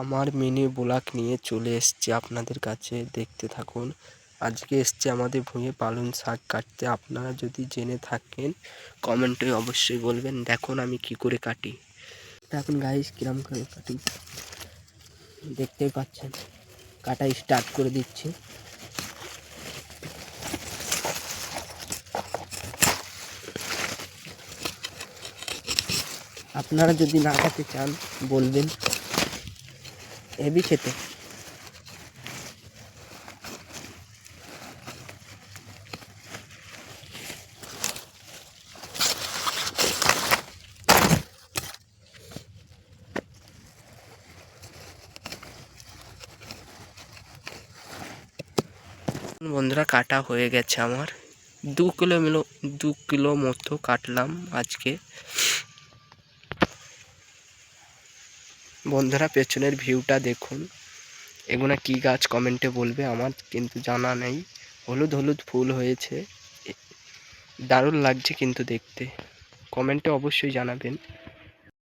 আমার mini blog নিয়ে চলে এসেছি আপনাদের কাছে, দেখতে থাকুন। আজকে এসছে আমাদের ভুঁইয়ে পালং শাক কাটতে। আপনারা যদি জেনে থাকেন কমেন্টে অবশ্যই বলবেন। দেখুন আমি কি করে কাটি। দেখুন গাইস কিরম করে কাটি, দেখতেই পাচ্ছেন। কাটা স্টার্ট করে দিচ্ছি। আপনারা যদি না খেতে চান বলবেন। হেভি খেতে। বন্ধুরা কাটা হয়ে গেছে আমার। 2 কিলো মতো কাটলাম আজকে। বন্ধুরা পেছনের ভিউটা দেখুন। এগুলো কি গাছ কমেন্টে বলবে, আমার কিন্তু জানা নেই। হলুদ হলুদ ফুল হয়েছে, দারুণ লাগছে কিন্তু দেখতে। কমেন্টে অবশ্যই জানাবেন।